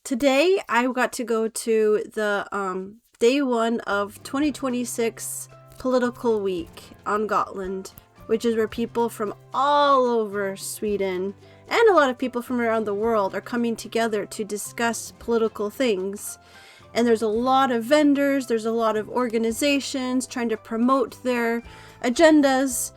Today I got to go to the day one of 2026 political week on Gotland, which is where people from all over Sweden and a lot of people from around the world are coming together to discuss political things. And there's a lot of vendors, there's a lot of organizations trying to promote their agendas,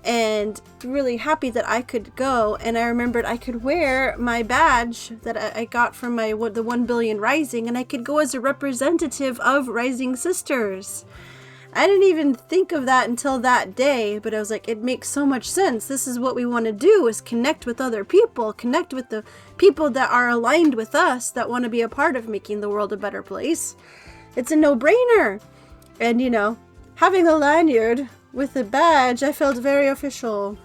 and really happy that I could go. And I remembered I could wear my badge that I got from the 1 Billion Rising, and I could go as a representative of Rising Sisters. I didn't even think of that until that day, but I was like, it makes so much sense. This is what we want to do, is connect with other people, connect with the people that are aligned with us, that want to be a part of making the world a better place. It's a no-brainer. And, having a lanyard with a badge, I felt very official.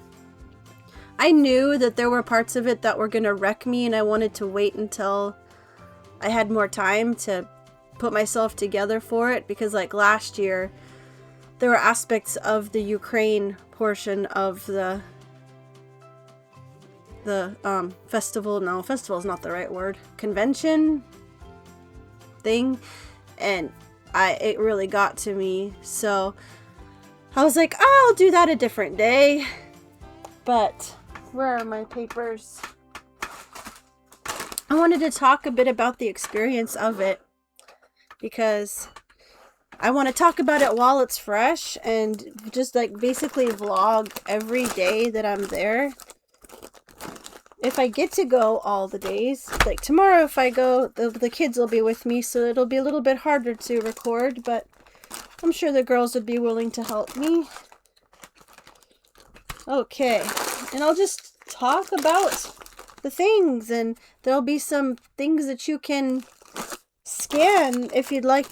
I knew that there were parts of it that were going to wreck me, and I wanted to wait until I had more time to put myself together for it, because like last year, there were aspects of the Ukraine portion of the festival. No, festival is not the right word. Convention thing, and it really got to me. So I was like, I'll do that a different day. But where are my papers? I wanted to talk a bit about the experience of it, because I want to talk about it while it's fresh, and just like basically vlog every day that I'm there. If I get to go all the days, like tomorrow if I go, the kids will be with me, so it'll be a little bit harder to record, but I'm sure the girls would be willing to help me. Okay, and I'll just talk about the things, and there'll be some things that you can scan if you'd like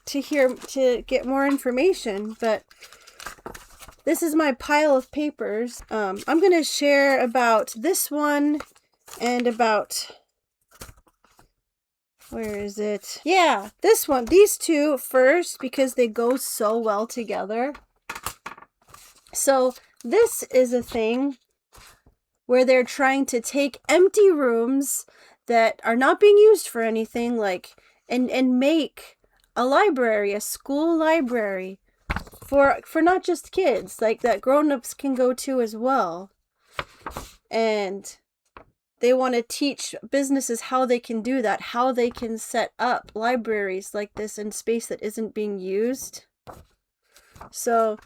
to get more information. But this is my pile of papers. I'm going to share about this one and about, where is it? Yeah, this one. These two first, because they go so well together. So this is a thing where they're trying to take empty rooms that are not being used for anything, and make a library, a school library for not just kids, like that grown-ups can go to as well. And they want to teach businesses how they can do that, how they can set up libraries like this in space that isn't being used. So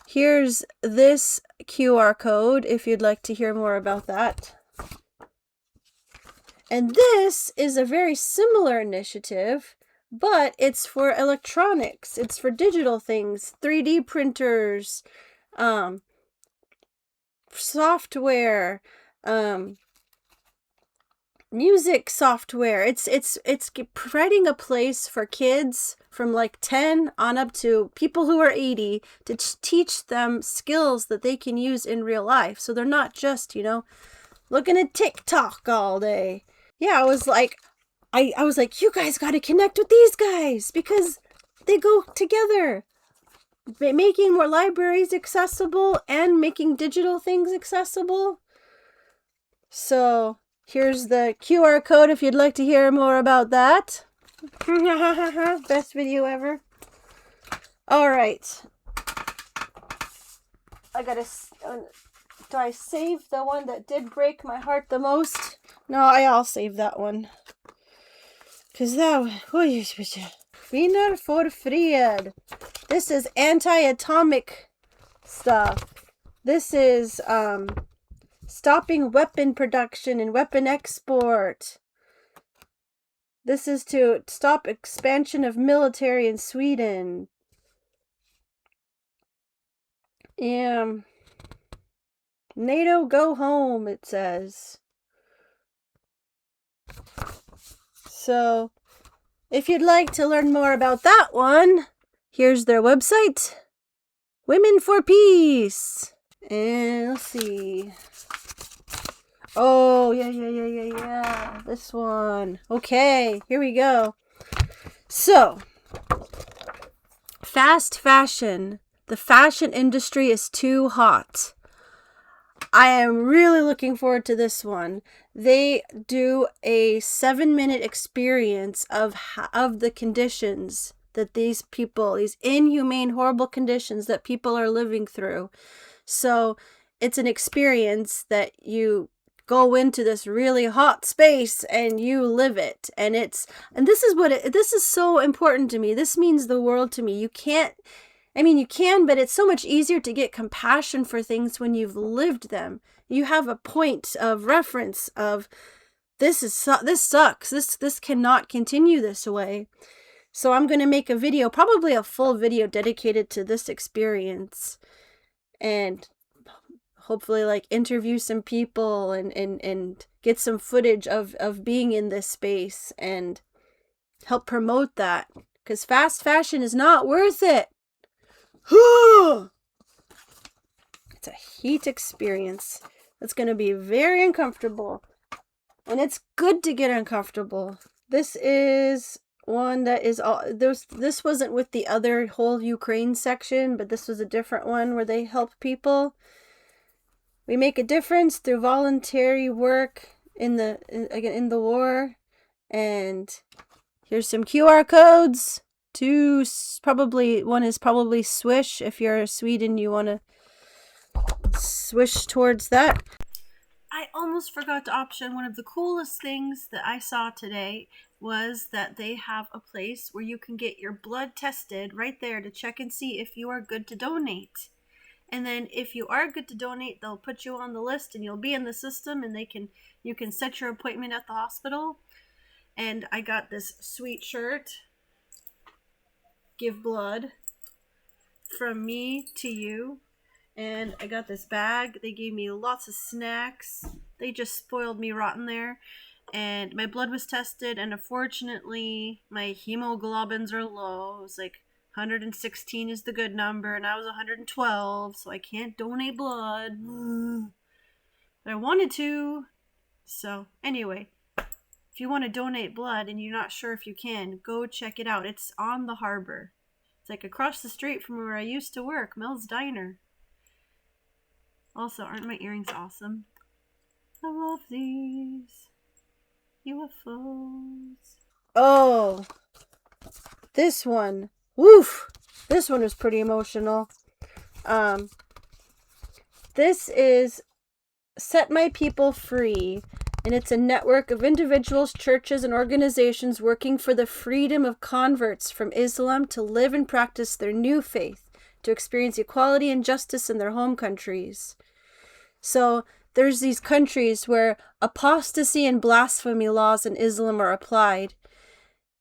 here's this QR code if you'd like to hear more about that. And this is a very similar initiative, but it's for electronics. It's for digital things, 3D printers, software, music software. It's providing a place for kids from like 10 on up to people who are 80 to teach them skills that they can use in real life. So they're not just, looking at TikTok all day. Yeah, I was like, you guys got to connect with these guys, because they go together. Making more libraries accessible and making digital things accessible. So here's the QR code if you'd like to hear more about that. Best video ever. All right. Do I save the one that did break my heart the most? No, I'll save that one. Because Kvinnor for fred. This is anti-atomic stuff. This is stopping weapon production and weapon export. This is to stop expansion of military in Sweden. NATO go home, it says. So, if you'd like to learn more about that one, here's their website. Women for Peace. And let's see. Oh, yeah. This one. Okay, here we go. So, fast fashion. The fashion industry is too hot. I am really looking forward to this one. They do a 7-minute experience of the conditions that these people, these inhumane, horrible conditions that people are living through. So it's an experience that you go into this really hot space and you live it. And this is so important to me. This means the world to me. You can, but it's so much easier to get compassion for things when you've lived them. You have a point of reference of this sucks. This cannot continue this way. So I'm going to make a video, probably a full video dedicated to this experience, and hopefully like interview some people and get some footage of being in this space and help promote that, because fast fashion is not worth it. It's a heat experience that's going to be very uncomfortable, and it's good to get uncomfortable. This is one that is all this wasn't with the other whole Ukraine section, but this was a different one where they help people. We make a difference through voluntary work in the war. And here's some QR codes. One is probably Swish. If you're a Sweden, you want to swish towards that. I almost forgot to option. One of the coolest things that I saw today was that they have a place where you can get your blood tested right there to check and see if you are good to donate. And then if you are good to donate, they'll put you on the list and you'll be in the system, and you can set your appointment at the hospital. And I got this sweet shirt, Give Blood, from me to you. And I got this bag. They gave me lots of snacks. They just spoiled me rotten there. And my blood was tested, and unfortunately my hemoglobins are low. It was like 116 is the good number, and I was 112, so I can't donate blood. But I wanted to. So anyway, if you want to donate blood and you're not sure if you can, go check it out. It's on the harbor. It's like across the street from where I used to work, Mel's Diner. Also, aren't my earrings awesome? I love these UFOs. Oh, this one. Woof! This one was pretty emotional. This is Set My People Free, and it's a network of individuals, churches, and organizations working for the freedom of converts from Islam to live and practice their new faith, to experience equality and justice in their home countries. So there's these countries where apostasy and blasphemy laws in Islam are applied.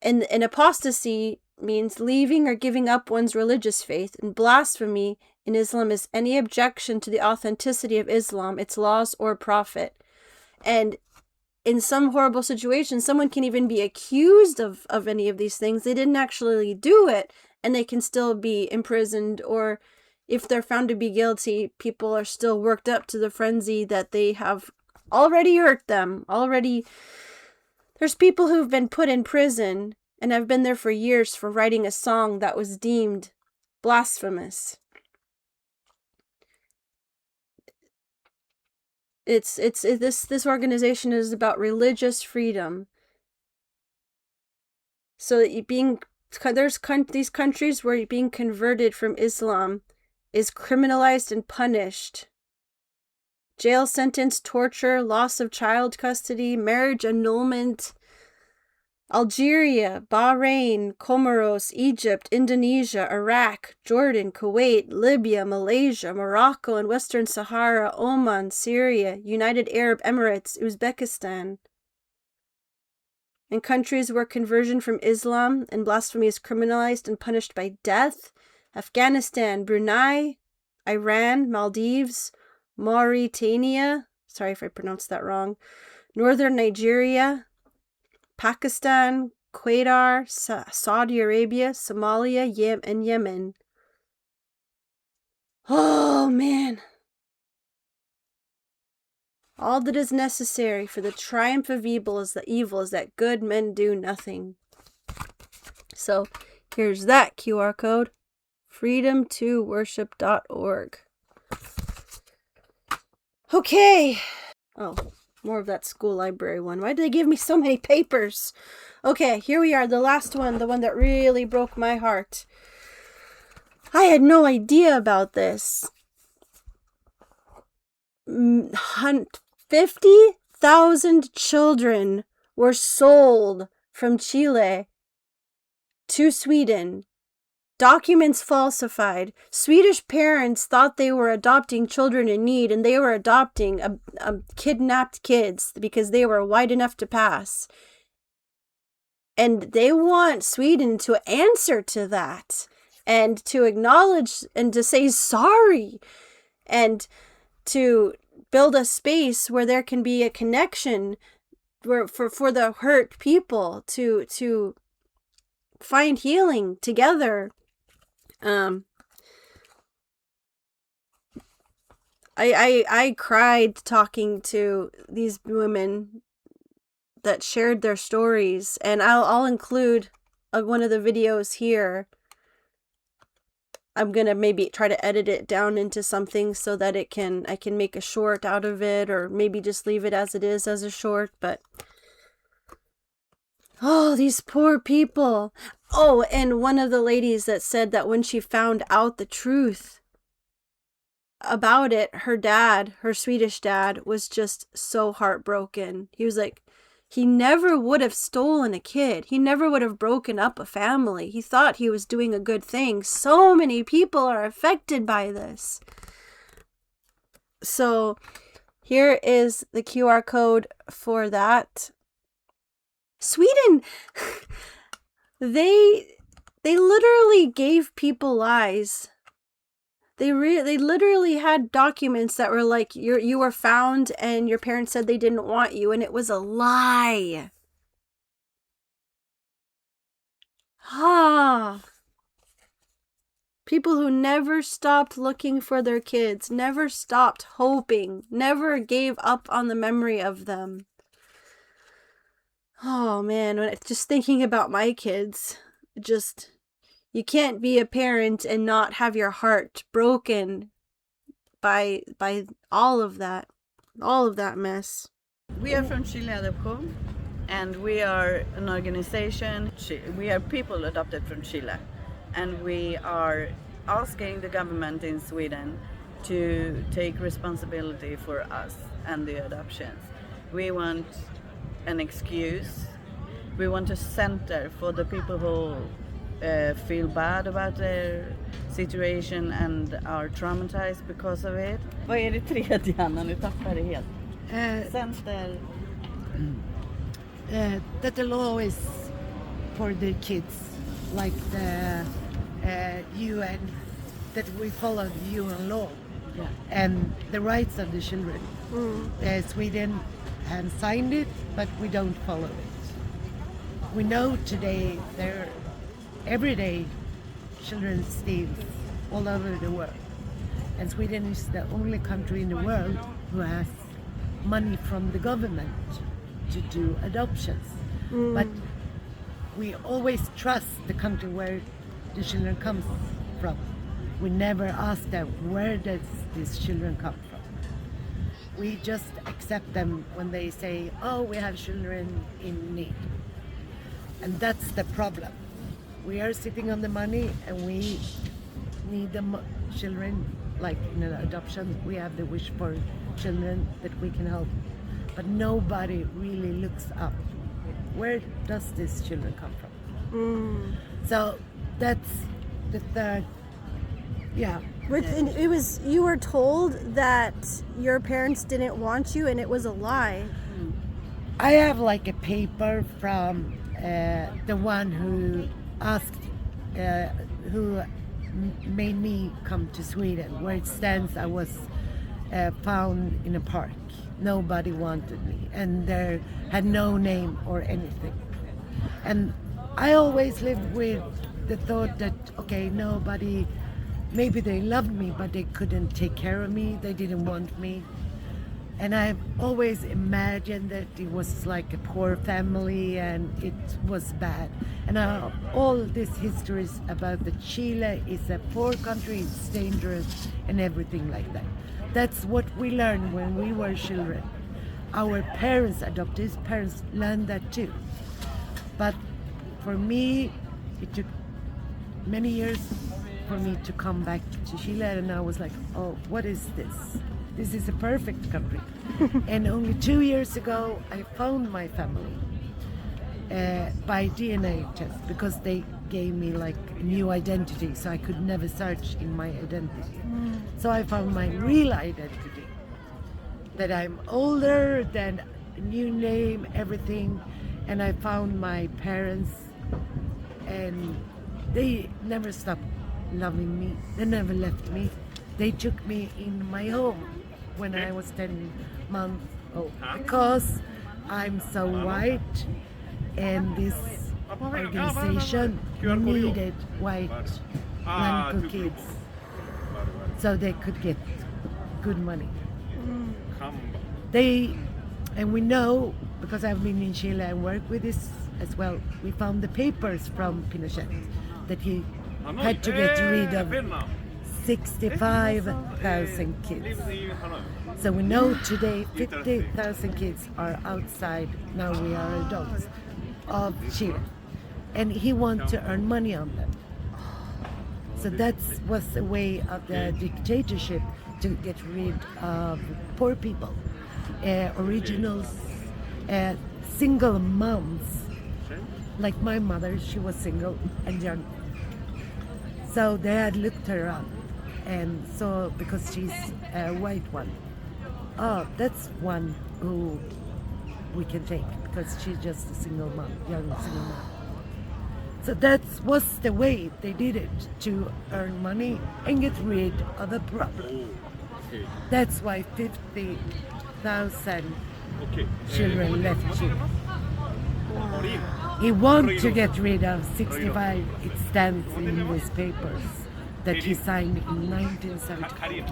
And apostasy means leaving or giving up one's religious faith, and blasphemy in Islam is any objection to the authenticity of Islam, its laws, or prophet. And in some horrible situations, someone can even be accused of any of these things. They didn't actually do it, and they can still be imprisoned, or if they're found to be guilty, people are still worked up to the frenzy that they have already hurt them. There's people who've been put in prison and have been there for years for writing a song that was deemed blasphemous. This organization is about religious freedom. So that these countries where being converted from Islam is criminalized and punished. Jail sentence, torture, loss of child custody, marriage annulment. Algeria, Bahrain, Comoros, Egypt, Indonesia, Iraq, Jordan, Kuwait, Libya, Malaysia, Morocco and Western Sahara, Oman, Syria, United Arab Emirates, Uzbekistan. In countries where conversion from Islam and blasphemy is criminalized and punished by death: Afghanistan, Brunei, Iran, Maldives, Mauritania, sorry if I pronounced that wrong, Northern Nigeria, Pakistan, Qatar, Saudi Arabia, Somalia, and Yemen. Oh, man. All that is necessary for the triumph of evil is that good men do nothing. So, here's that QR code. freedom2worship.org. Okay. Oh, more of that school library one. Why did they give me so many papers? Okay, here we are. The last one. The one that really broke my heart. I had no idea about this. 50,000 children were sold from Chile to Sweden. Documents falsified. Swedish parents thought they were adopting children in need, and they were adopting kidnapped kids because they were white enough to pass. And they want Sweden to answer to that and to acknowledge and to say sorry and to build a space where there can be a connection for the hurt people to find healing together. I cried talking to these women that shared their stories, and I'll include one of the videos here. I'm gonna maybe try to edit it down into something so that I can make a short out of it, or maybe just leave it as it is as a short. But oh, these poor people. Oh, and one of the ladies that said that when she found out the truth about it, her Swedish dad, was just so heartbroken. He was like, he never would have stolen a kid. He never would have broken up a family. He thought he was doing a good thing. So many people are affected by this. So here is the QR code for that. Sweden, they literally gave people lies. They literally had documents that were like, you were found and your parents said they didn't want you, and it was a lie. People who never stopped looking for their kids, never stopped hoping, never gave up on the memory of them. Oh man, just thinking about my kids, you can't be a parent and not have your heart broken by all of that mess. We are from Chile Adoption, and we are an organization. We are people adopted from Chile, and we are asking the government in Sweden to take responsibility for us and the adoptions. We want an excuse. We want a center for the people who feel bad about their situation and are traumatized because of it. Vad är det tredje, Anna? Nu tappar det helt. Center. That the law is for the kids, like the UN, that we follow the UN law, Yeah. and the rights of the children. Sweden has signed it, but we don't follow it. We know today every day children steal all over the world, and Sweden is the only country in the world who has money from the government to do adoptions. But we always trust the country where the children come from. We never ask them, where does these children come from? We just accept them when they say, oh, we have children in need. And that's the problem. We are sitting on the money and we need the children, like in an adoption, we have the wish for children that we can help. But nobody really looks up. Where does these children come from? So that's the third, yeah. And it was, you were told that your parents didn't want you and it was a lie. I have like a paper from the one who asked, who made me come to Sweden, where it stands I was found in a park. Nobody wanted me, and there had no name or anything. And I always lived with the thought that, okay, nobody, maybe they loved me, but they couldn't take care of me, they didn't want me. And I've always imagined that it was like a poor family and it was bad. And all these histories about the Chile is a poor country, it's dangerous and everything like that. That's what we learned when we were children. Our parents, adopted parents, learned that too. But for me, it took many years for me to come back to Chile, and I was like, oh, what is this? This is a perfect country. And only 2 years ago, I found my family by DNA test, because they gave me like a new identity, so I could never search in my identity. So I found my real identity, that I'm older, than a new name, everything. And I found my parents, and they never stopped loving me. They never left me. They took me in my home when I was 10 months old, because I'm so white, and this organization needed white Blanco kids so they could get good money. And we know, because I've been in Chile and worked with this as well, we found the papers from Pinochet that he had to get rid of 65,000 kids. So we know today 50,000 kids are outside, now we are adults, of Chile. And he wanted to earn money on them. So that was the way of the dictatorship, to get rid of poor people, originals, single moms. Like my mother, she was single and young. So they had looked her up, and so because she's a white one, oh, that's one who we can take, because she's just a single mom, young single mom. So that was the way they did it, to earn money and get rid of the problem. That's why 50,000 children left Chile. He wants to get rid of 65. It stands in his papers that he signed in 1970.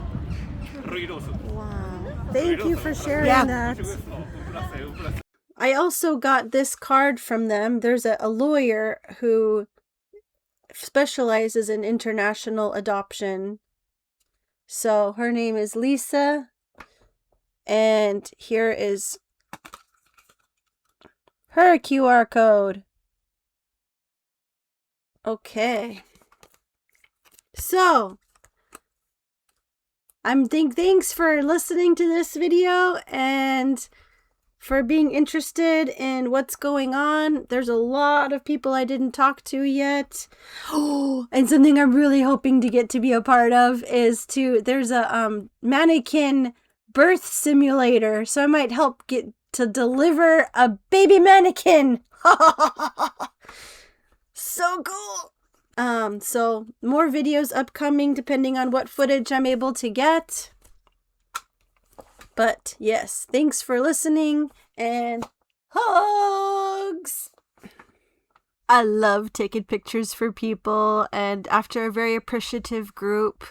Wow. Thank you for sharing Yeah. that. I also got this card from them. There's a lawyer who specializes in international adoption. So her name is Lisa. And here is her QR code. Okay. So, thanks for listening to this video and for being interested in what's going on. There's a lot of people I didn't talk to yet. Oh, and something I'm really hoping to get to be a part of is there's a mannequin birth simulator, so I might help get to deliver a baby mannequin. So cool. So more videos upcoming depending on what footage I'm able to get. But yes, thanks for listening, and hugs! I love taking pictures for people, and after a very appreciative group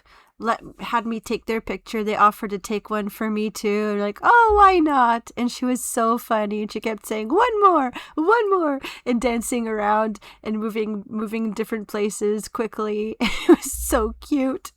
had me take their picture, they offered to take one for me too. And like, oh, why not? And she was so funny, and she kept saying, one more, and dancing around and moving different places quickly. It was so cute.